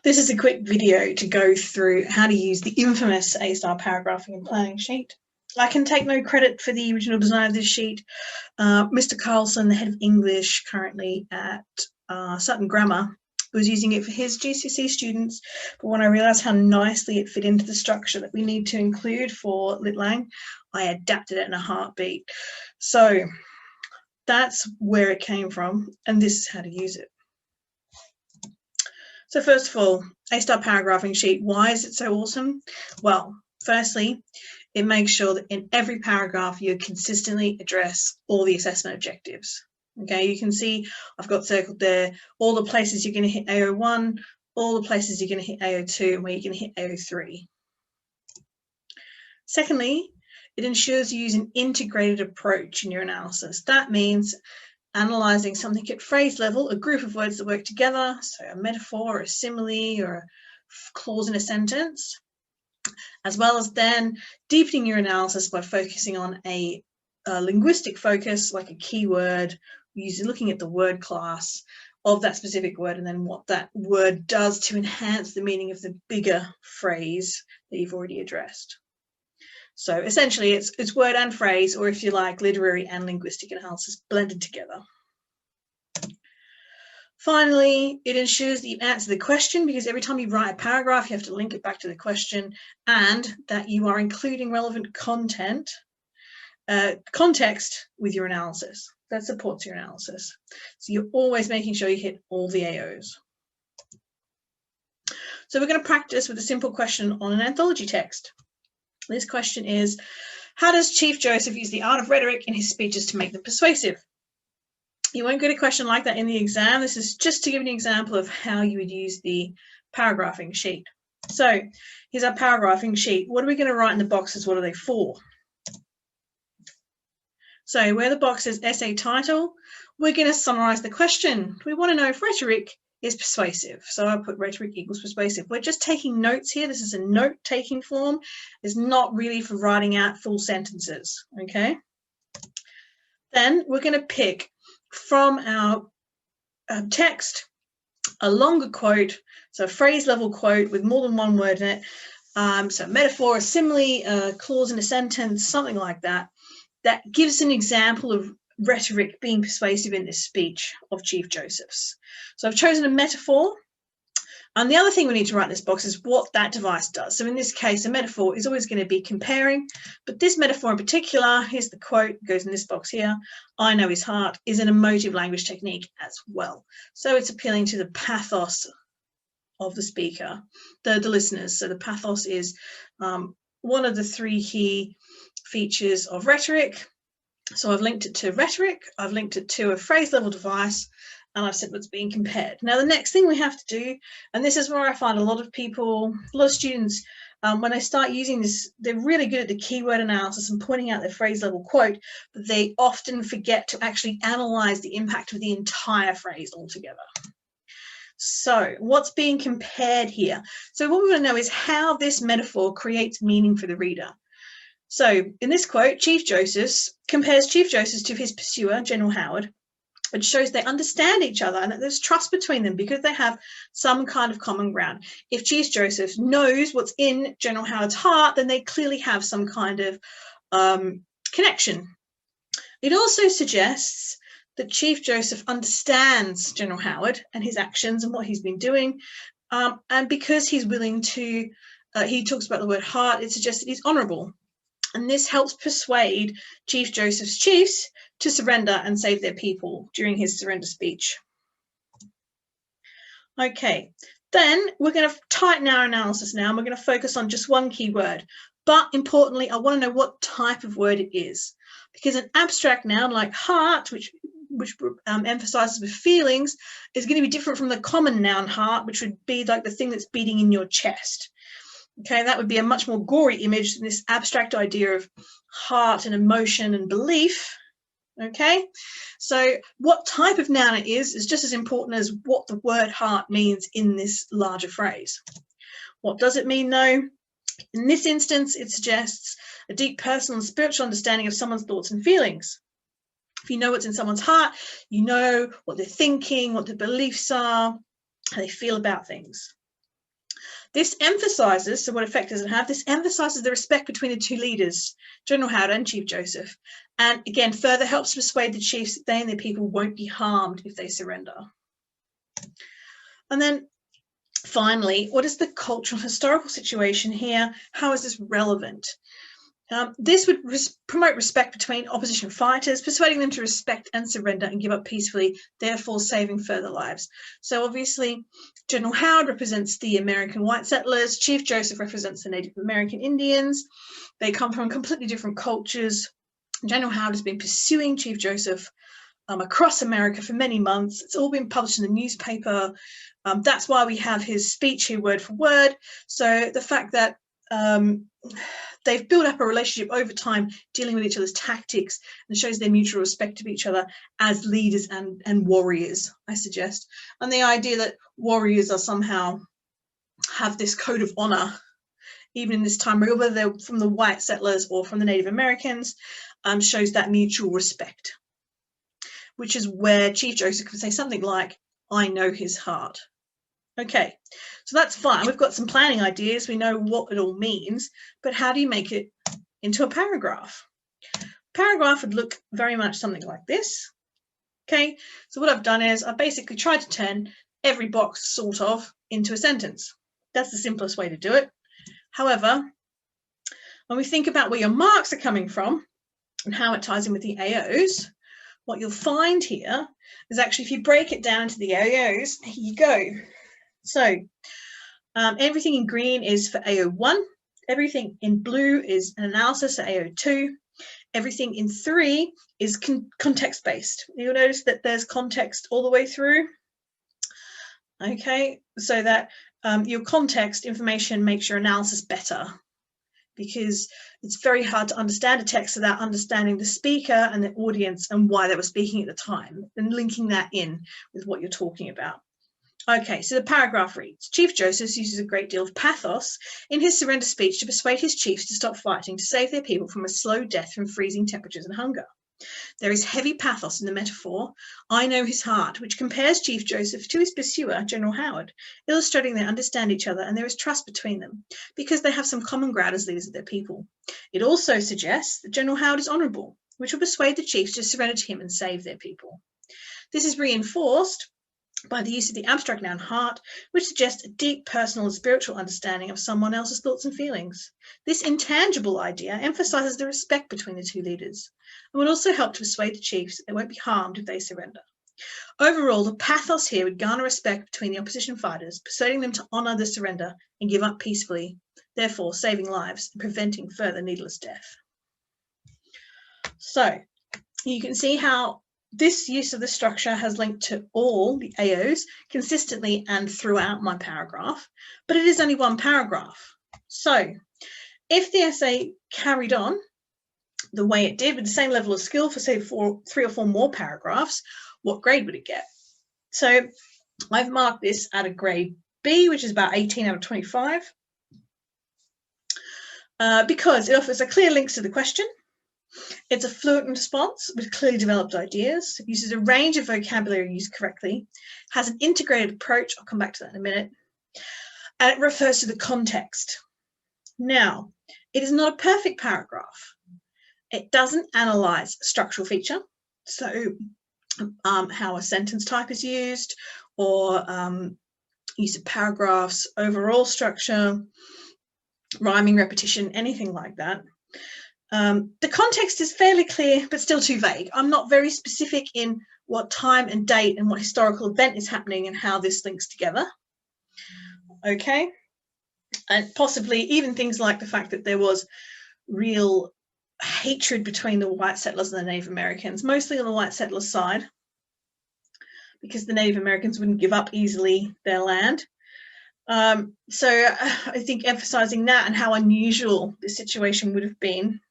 This is a quick video to go through how to use the infamous A-style paragraphing and planning sheet. I can take no credit for the original design of this sheet. Mr. Carlson, the head of English currently at Sutton Grammar, was using it for his GCSE students, but when I realised how nicely it fit into the structure that we need to include for Lit Lang, I adapted it in a heartbeat. So that's where it came from, and this is how to use it. So first of all, A-style paragraphing sheet, why is it so awesome? Well, firstly, it makes sure that in every paragraph you consistently address all the assessment objectives. Okay, you can see I've got circled there all the places you're going to hit AO1, all the places you're going to hit AO2, and where you're going to hit AO3. Secondly, it ensures you use an integrated approach in your analysis. That means analysing something at phrase level, a group of words that work together, so a metaphor, or a simile, or a clause in a sentence, as well as then deepening your analysis by focusing on a linguistic focus, like a keyword, looking at the word class of that specific word, and then what that word does to enhance the meaning of the bigger phrase that you've already addressed. So essentially it's word and phrase, or if you like, literary and linguistic analysis blended together. Finally, it ensures that you answer the question, because every time you write a paragraph, you have to link it back to the question, and that you are including relevant context with your analysis. That supports your analysis. So you're always making sure you hit all the AOs. So we're going to practice with a simple question on an anthology text. This question is, how does Chief Joseph use the art of rhetoric in his speeches to make them persuasive? You won't get a question like that in the exam. This is just to give an example of how you would use the paragraphing sheet. So here's our paragraphing sheet. What are we going to write in the boxes? What are they for? So where the box is essay title, we're going to summarize the question. We want to know if rhetoric is persuasive. So I put rhetoric equals persuasive. We're just taking notes here. This is a note-taking form. It's not really for writing out full sentences, okay? Then we're going to pick from our text a longer quote, so a phrase-level quote with more than one word in it. So a metaphor, a simile, a clause in a sentence, something like that. That gives an example of rhetoric being persuasive in this speech of Chief Joseph's. So I've chosen a metaphor. And the other thing we need to write in this box is what that device does. So in this case, a metaphor is always going to be comparing, but this metaphor in particular, here's the quote, goes in this box here, I know his heart, is an emotive language technique as well. So it's appealing to the pathos of the speaker, the listeners. So the pathos is one of the three key features of rhetoric. So I've linked it to rhetoric, I've linked it to a phrase level device, and I've said what's being compared. Now, the next thing we have to do, and this is where I find a lot of students, when they start using this, they're really good at the keyword analysis and pointing out their phrase level quote, but they often forget to actually analyze the impact of the entire phrase altogether. So what's being compared here? So what we want to know is how this metaphor creates meaning for the reader. So in this quote, Chief Joseph compares Chief Joseph to his pursuer, General Howard, which shows they understand each other and that there's trust between them because they have some kind of common ground. If Chief Joseph knows what's in General Howard's heart, then they clearly have some kind of connection. It also suggests that Chief Joseph understands General Howard and his actions and what he's been doing. And because he's willing to, he talks about the word heart, it suggests that he's honourable. And this helps persuade Chief Joseph's chiefs to surrender and save their people during his surrender speech. Okay, then we're going to tighten our analysis now, and we're going to focus on just one key word. But importantly, I want to know what type of word it is, because an abstract noun like heart, which emphasizes with feelings, is going to be different from the common noun heart, which would be like the thing that's beating in your chest. Okay, that would be a much more gory image than this abstract idea of heart and emotion and belief. Okay, so what type of noun it is just as important as what the word heart means in this larger phrase. What does it mean though? In this instance, it suggests a deep personal and spiritual understanding of someone's thoughts and feelings. If you know what's in someone's heart, you know what they're thinking, what their beliefs are, how they feel about things. This emphasises, so what effect does it have? This emphasises the respect between the two leaders, General Howard and Chief Joseph, and again further helps persuade the chiefs that they and their people won't be harmed if they surrender. And then finally, what is the cultural historical situation here? How is this relevant? This would promote respect between opposition fighters, persuading them to respect and surrender and give up peacefully, therefore saving further lives. So obviously, General Howard represents the American white settlers, Chief Joseph represents the Native American Indians. They come from completely different cultures. General Howard has been pursuing Chief Joseph across America for many months. It's all been published in the newspaper. That's why we have his speech here word for word. So the fact that they've built up a relationship over time, dealing with each other's tactics, and shows their mutual respect of each other as leaders and warriors, I suggest. And the idea that warriors are somehow have this code of honor, even in this time, whether they're from the white settlers or from the Native Americans, shows that mutual respect, which is where Chief Joseph can say something like, I know his heart. Okay, so that's fine. We've got some planning ideas. We know what it all means, but how do you make it into a paragraph? Paragraph would look very much something like this. Okay, so what I've done is I've basically tried to turn every box sort of into a sentence. That's the simplest way to do it. However, when we think about where your marks are coming from and how it ties in with the AOs, what you'll find here is actually if you break it down into the AOs, here you go. So everything in green is for AO1, everything in blue is an analysis at AO2, everything in 3 is context-based. You'll notice that there's context all the way through. Okay, so that your context information makes your analysis better, because it's very hard to understand a text without understanding the speaker and the audience and why they were speaking at the time, and linking that in with what you're talking about. Okay, so the paragraph reads, Chief Joseph uses a great deal of pathos in his surrender speech to persuade his chiefs to stop fighting to save their people from a slow death from freezing temperatures and hunger. There is heavy pathos in the metaphor, I know his heart, which compares Chief Joseph to his pursuer, General Howard, illustrating they understand each other and there is trust between them, because they have some common ground as leaders of their people. It also suggests that General Howard is honourable, which will persuade the chiefs to surrender to him and save their people. This is reinforced by the use of the abstract noun heart, which suggests a deep personal and spiritual understanding of someone else's thoughts and feelings. This intangible idea emphasises the respect between the two leaders and would also help to persuade the chiefs that they won't be harmed if they surrender. Overall, the pathos here would garner respect between the opposition fighters, persuading them to honour the surrender and give up peacefully, therefore saving lives and preventing further needless death. So you can see how this use of the structure has linked to all the AOs consistently and throughout my paragraph, but it is only one paragraph. So if the essay carried on the way it did with the same level of skill for say 3 or 4 more paragraphs, what grade would it get? So I've marked this at a grade B, which is about 18 out of 25, because it offers a clear link to the question. It's a fluent response with clearly developed ideas, it uses a range of vocabulary used correctly, has an integrated approach, I'll come back to that in a minute, and it refers to the context. Now, it is not a perfect paragraph. It doesn't analyse structural feature, so how a sentence type is used, or use of paragraphs, overall structure, rhyming repetition, anything like that. The context is fairly clear, but still too vague. I'm not very specific in what time and date and what historical event is happening and how this links together. Okay, and possibly even things like the fact that there was real hatred between the white settlers and the Native Americans, mostly on the white settlers' side, because the Native Americans wouldn't give up easily their land. So I think emphasizing that and how unusual this situation would have been,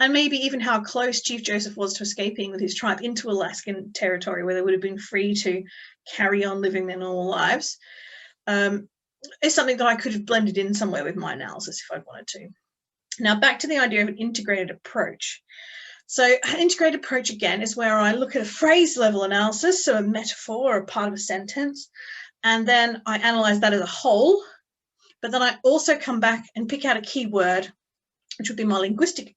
and maybe even how close Chief Joseph was to escaping with his tribe into Alaskan territory, where they would have been free to carry on living their normal lives, is something that I could have blended in somewhere with my analysis if I'd wanted to. Now, back to the idea of an integrated approach. So an integrated approach, again, is where I look at a phrase level analysis, so a metaphor or a part of a sentence, and then I analyze that as a whole, But then I also come back and pick out a keyword, which would be my linguistic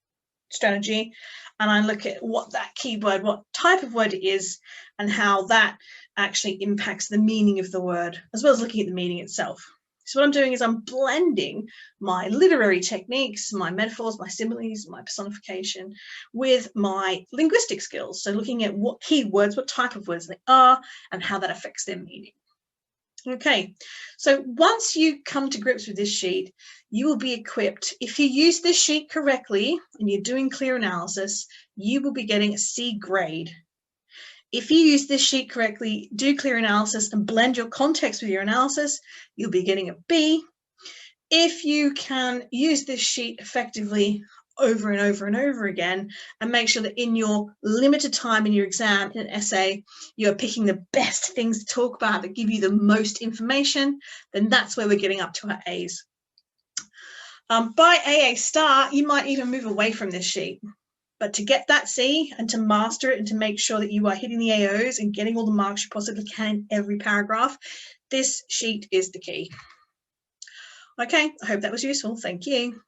strategy, and I look at what that keyword, what type of word it is, and how that actually impacts the meaning of the word, as well as looking at the meaning itself. So what I'm doing is I'm blending my literary techniques, my metaphors, my similes, my personification with my linguistic skills. So looking at what keywords, what type of words they are, and how that affects their meaning. Okay, so once you come to grips with this sheet, you will be equipped. If you use this sheet correctly and you're doing clear analysis, you will be getting a C grade. If you use this sheet correctly, do clear analysis and blend your context with your analysis, you'll be getting a B. If you can use this sheet effectively over and over and over again, and make sure that in your limited time in your exam, in an essay, you're picking the best things to talk about that give you the most information, then that's where we're getting up to our A's. By AA star, you might even move away from this sheet. But to get that C and to master it and to make sure that you are hitting the AOs and getting all the marks you possibly can in every paragraph, this sheet is the key. Okay, I hope that was useful. Thank you.